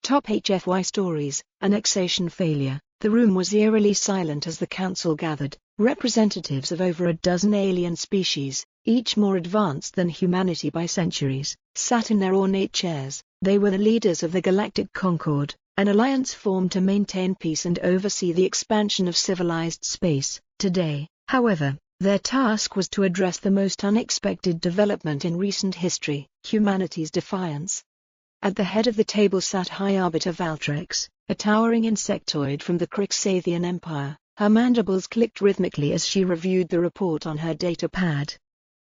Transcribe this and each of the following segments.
Top HFY stories, annexation failure. The room was eerily silent as the council gathered. Representatives of over a dozen alien species, each more advanced than humanity by centuries, sat in their ornate chairs. They were the leaders of the Galactic Concord, an alliance formed to maintain peace and oversee the expansion of civilized space. Today, however, their task was to address the most unexpected development in recent history: humanity's defiance. At the head of the table sat High Arbiter Valtrex, a towering insectoid from the Crixathian Empire. Her mandibles clicked rhythmically as she reviewed the report on her data pad.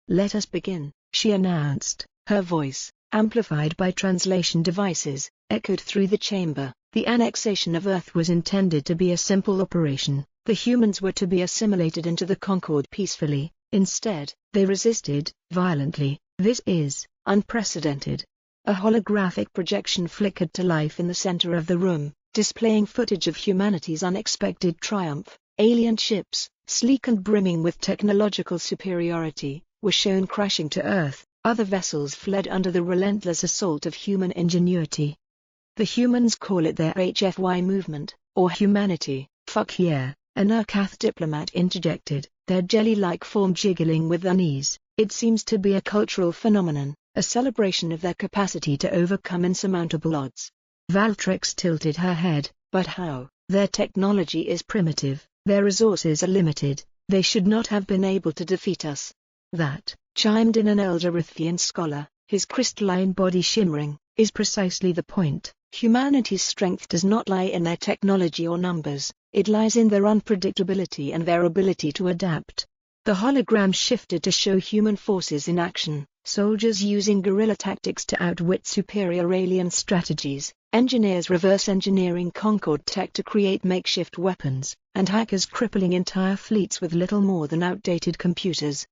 "Let us begin," she announced. Her voice, amplified by translation devices, echoed through the chamber. The annexation of Earth was intended to be a simple operation. The humans were to be assimilated into the Concord peacefully. Instead, they resisted, violently. "This is unprecedented." A holographic projection flickered to life in the center of the room, displaying footage of humanity's unexpected triumph. Alien ships, sleek and brimming with technological superiority, were shown crashing to Earth. Other vessels fled under the relentless assault of human ingenuity. "The humans call it their HFY movement, or humanity." "Fuck yeah," an Urkath diplomat interjected, their jelly-like form jiggling with unease. "It seems to be a cultural phenomenon, a celebration of their capacity to overcome insurmountable odds." Valtrex tilted her head. "But how? Their technology is primitive, their resources are limited, they should not have been able to defeat us." "That," chimed in an elder Rithian scholar, his crystalline body shimmering, "is precisely the point. Humanity's strength does not lie in their technology or numbers, it lies in their unpredictability and their ability to adapt." The hologram shifted to show human forces in action, soldiers using guerrilla tactics to outwit superior alien strategies, engineers reverse engineering Concord tech to create makeshift weapons, and hackers crippling entire fleets with little more than outdated computers.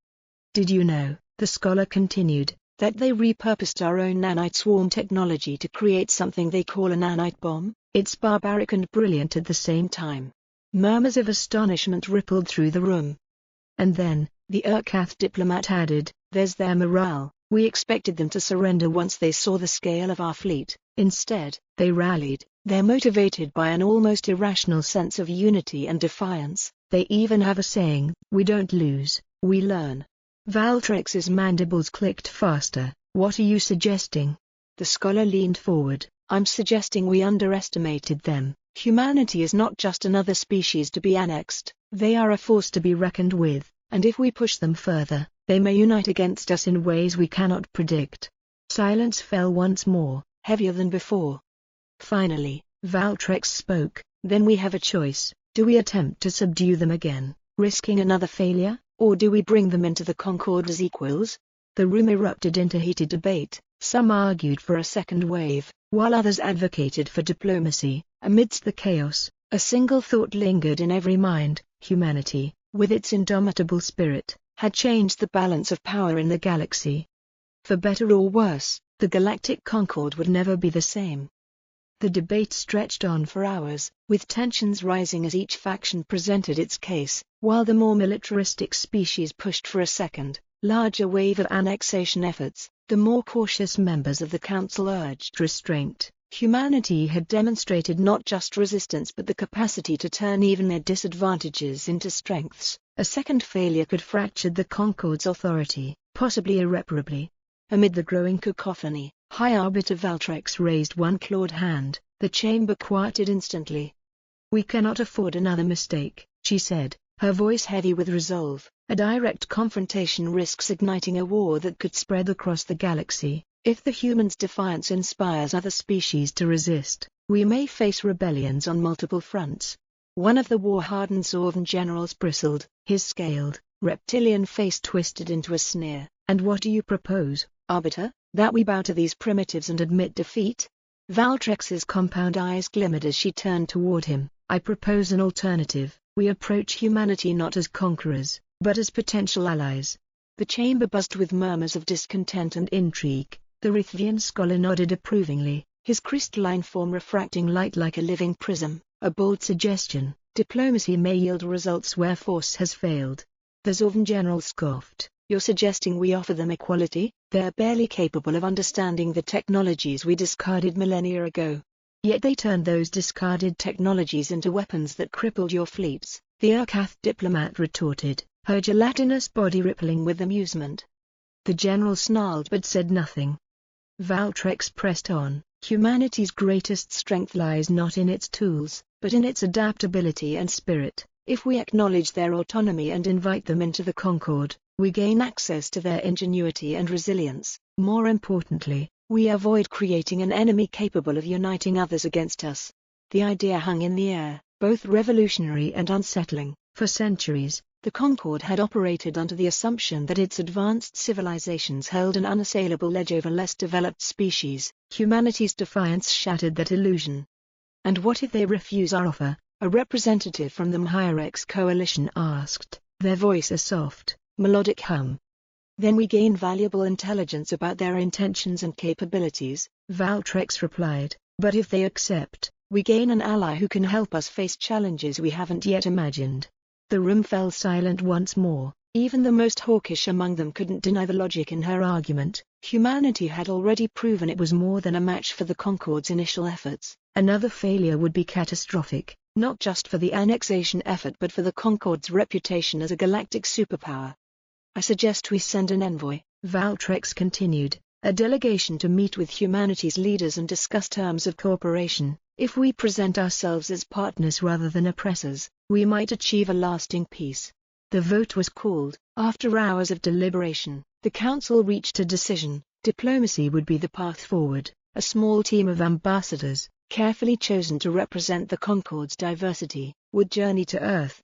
"Did you know," the scholar continued, "that they repurposed our own nanite swarm technology to create something they call a nanite bomb? It's barbaric and brilliant at the same time." Murmurs of astonishment rippled through the room. "And then," the Urkath diplomat added, "there's their morale. We expected them to surrender once they saw the scale of our fleet. Instead, they rallied. They're motivated by an almost irrational sense of unity and defiance. They even have a saying, 'We don't lose, we learn.'" Valtrex's mandibles clicked faster. "What are you suggesting?" The scholar leaned forward. "I'm suggesting we underestimated them. Humanity is not just another species to be annexed, they are a force to be reckoned with, and if we push them further, they may unite against us in ways we cannot predict." Silence fell once more, heavier than before. Finally, Valtrex spoke. "Then we have a choice. Do we attempt to subdue them again, risking another failure, or do we bring them into the Concord as equals?" The room erupted into heated debate. Some argued for a second wave, while others advocated for diplomacy. Amidst the chaos, a single thought lingered in every mind: humanity, with its indomitable spirit, had changed the balance of power in the galaxy. For better or worse, the Galactic Concord would never be the same. The debate stretched on for hours, with tensions rising as each faction presented its case, while the more militaristic species pushed for a second, larger wave of annexation efforts. The more cautious members of the council urged restraint. Humanity had demonstrated not just resistance but the capacity to turn even their disadvantages into strengths. A second failure could fracture the Concord's authority, possibly irreparably. Amid the growing cacophony, High Arbiter Valtrex raised one clawed hand. The chamber quieted instantly. "We cannot afford another mistake," she said, her voice heavy with resolve. "A direct confrontation risks igniting a war that could spread across the galaxy. If the humans' defiance inspires other species to resist, we may face rebellions on multiple fronts." One of the war-hardened Zorvan generals bristled, his scaled, reptilian face twisted into a sneer. "And what do you propose, Arbiter? That we bow to these primitives and admit defeat?" Valtrex's compound eyes glimmered as she turned toward him. "I propose an alternative. We approach humanity not as conquerors, but as potential allies." The chamber buzzed with murmurs of discontent and intrigue. The Rithian scholar nodded approvingly, his crystalline form refracting light like a living prism. "A bold suggestion. Diplomacy may yield results where force has failed." The Zorvan general scoffed. "You're suggesting we offer them equality? They're barely capable of understanding the technologies we discarded millennia ago." Yet they turned those discarded technologies into weapons that crippled your fleets, the Urkath diplomat retorted, her gelatinous body rippling with amusement. The general snarled but said nothing. Valtrex pressed on. Humanity's greatest strength lies not in its tools, but in its adaptability and spirit. If we acknowledge their autonomy and invite them into the Concord, we gain access to their ingenuity and resilience. More importantly, we avoid creating an enemy capable of uniting others against us. The idea hung in the air, both revolutionary and unsettling. For centuries, the Concord had operated under the assumption that its advanced civilizations held an unassailable edge over less developed species. Humanity's defiance shattered that illusion. "And what if they refuse our offer?" a representative from the Mhirex coalition asked, their voice a soft, melodic hum. "Then we gain valuable intelligence about their intentions and capabilities," Valtrex replied, "but if they accept, we gain an ally who can help us face challenges we haven't yet imagined." The room fell silent once more. Even the most hawkish among them couldn't deny the logic in her argument. Humanity had already proven it was more than a match for the Concord's initial efforts. Another failure would be catastrophic, not just for the annexation effort but for the Concord's reputation as a galactic superpower. "I suggest we send an envoy," Valtrex continued, "a delegation to meet with humanity's leaders and discuss terms of cooperation. If we present ourselves as partners rather than oppressors, we might achieve a lasting peace." The vote was called. After hours of deliberation, the Council reached a decision. Diplomacy would be the path forward. A small team of ambassadors, carefully chosen to represent the Concord's diversity, would journey to Earth.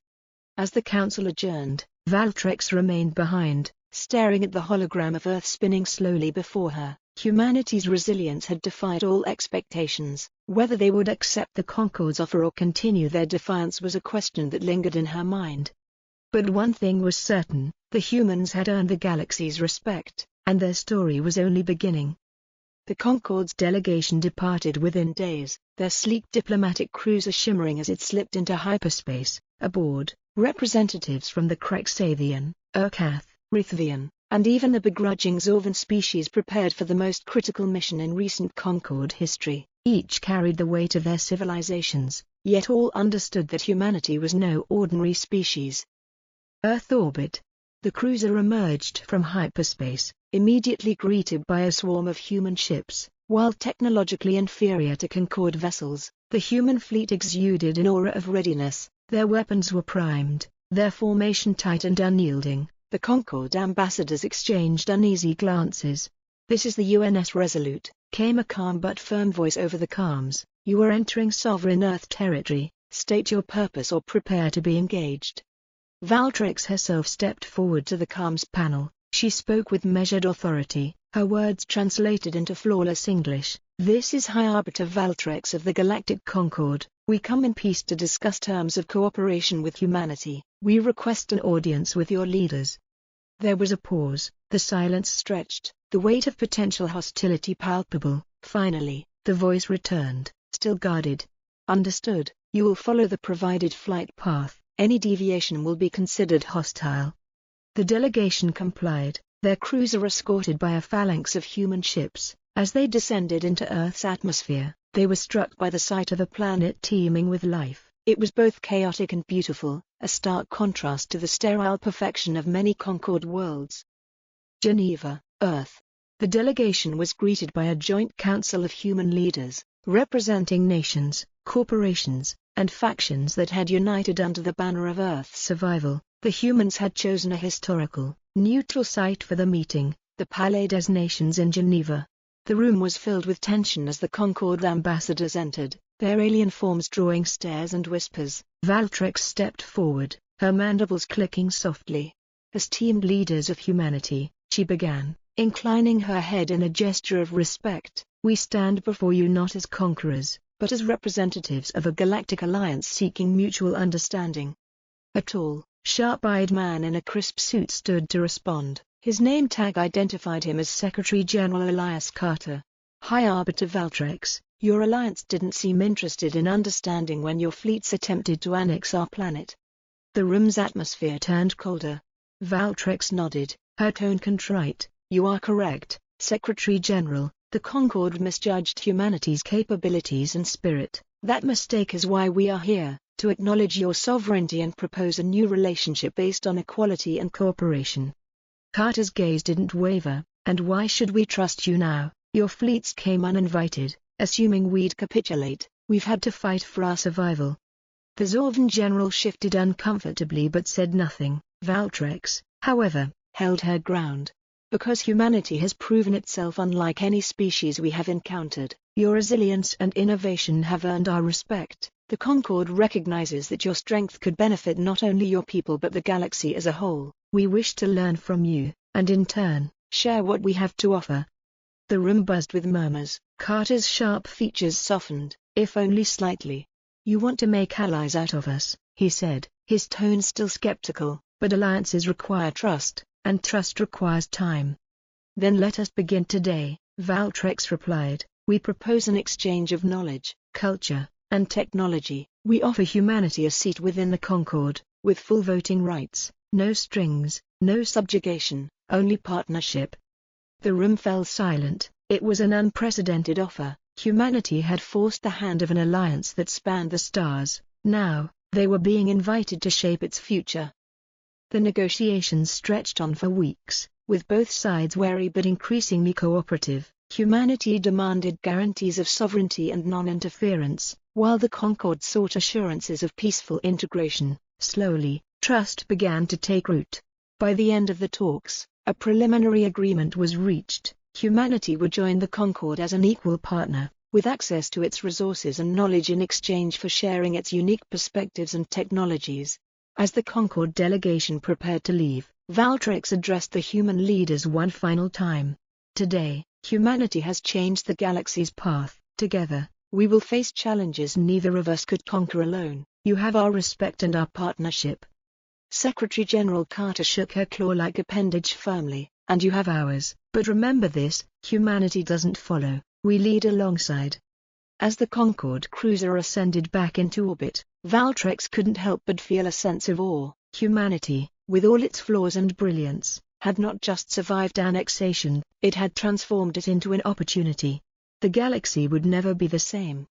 As the Council adjourned, Valtrex remained behind, staring at the hologram of Earth spinning slowly before her. Humanity's resilience had defied all expectations. Whether they would accept the Concord's offer or continue their defiance was a question that lingered in her mind. But one thing was certain, the humans had earned the galaxy's respect, and their story was only beginning. The Concord's delegation departed within days, their sleek diplomatic cruiser shimmering as it slipped into hyperspace. Aboard, representatives from the Crexathian, Urkath, Rithvian, and even the begrudging Zorvan species prepared for the most critical mission in recent Concord history. Each carried the weight of their civilizations, yet all understood that humanity was no ordinary species. Earth orbit. The cruiser emerged from hyperspace, immediately greeted by a swarm of human ships. While technologically inferior to Concord vessels, the human fleet exuded an aura of readiness. Their weapons were primed, their formation tight and unyielding. The Concord ambassadors exchanged uneasy glances. "This is the UNS Resolute," came a calm but firm voice over the comms. "You are entering sovereign Earth territory. State your purpose or prepare to be engaged." Valtrex herself stepped forward to the comms panel. She spoke with measured authority, her words translated into flawless English. "This is High Arbiter Valtrex of the Galactic Concord. We come in peace to discuss terms of cooperation with humanity. We request an audience with your leaders." There was a pause, the silence stretched, the weight of potential hostility palpable. Finally, the voice returned, still guarded. "Understood. You will follow the provided flight path. Any deviation will be considered hostile." The delegation complied, their cruiser escorted by a phalanx of human ships. As they descended into Earth's atmosphere, they were struck by the sight of a planet teeming with life. It was both chaotic and beautiful, a stark contrast to the sterile perfection of many Concord worlds. Geneva, Earth. The delegation was greeted by a joint council of human leaders, representing nations, corporations, and factions that had united under the banner of Earth's survival. The humans had chosen a historical, neutral site for the meeting, the Palais des Nations in Geneva. The room was filled with tension as the Concord ambassadors entered, their alien forms drawing stares and whispers. Valtrex stepped forward, her mandibles clicking softly. "Esteemed leaders of humanity," she began, inclining her head in a gesture of respect, "we stand before you not as conquerors, but as representatives of a galactic alliance seeking mutual understanding." A tall, sharp-eyed man in a crisp suit stood to respond. His name tag identified him as Secretary General Elias Carter. "High Arbiter Valtrex, your alliance didn't seem interested in understanding when your fleets attempted to annex our planet." The room's atmosphere turned colder. Valtrex nodded, her tone contrite. "You are correct, Secretary General. The Concorde misjudged humanity's capabilities and spirit. That mistake is why we are here, to acknowledge your sovereignty and propose a new relationship based on equality and cooperation. Carter's gaze didn't waver. And why should we trust you now? Your fleets came uninvited, assuming we'd capitulate. We've had to fight for our survival. The Zorvan general shifted uncomfortably but said nothing. Valtrex, however, held her ground. Because humanity has proven itself unlike any species we have encountered, your resilience and innovation have earned our respect. The Concorde recognizes that your strength could benefit not only your people but the galaxy as a whole. We wish to learn from you, and in turn, share what we have to offer. The room buzzed with murmurs. Carter's sharp features softened, if only slightly. You want to make allies out of us, he said, his tone still skeptical, but alliances require trust, and trust requires time. Then let us begin today, Valtrex replied. We propose an exchange of knowledge, culture, and technology. We offer humanity a seat within the Concorde, with full voting rights, no strings, no subjugation, only partnership. The room fell silent. It was an unprecedented offer. Humanity had forced the hand of an alliance that spanned the stars. Now, they were being invited to shape its future. The negotiations stretched on for weeks, with both sides wary but increasingly cooperative. Humanity demanded guarantees of sovereignty and non-interference, while the Concorde sought assurances of peaceful integration. Slowly, trust began to take root. By the end of the talks, a preliminary agreement was reached. Humanity would join the Concorde as an equal partner, with access to its resources and knowledge in exchange for sharing its unique perspectives and technologies. As the Concorde delegation prepared to leave, Valtrex addressed the human leaders one final time. Today, humanity has changed the galaxy's path. Together, we will face challenges neither of us could conquer alone. You have our respect and our partnership. Secretary General Carter shook her claw-like appendage firmly. And you have ours. But remember this, humanity doesn't follow, we lead alongside. As the Concorde cruiser ascended back into orbit, Valtrex couldn't help but feel a sense of awe. Humanity, with all its flaws and brilliance, had not just survived annexation, it had transformed it into an opportunity. The galaxy would never be the same.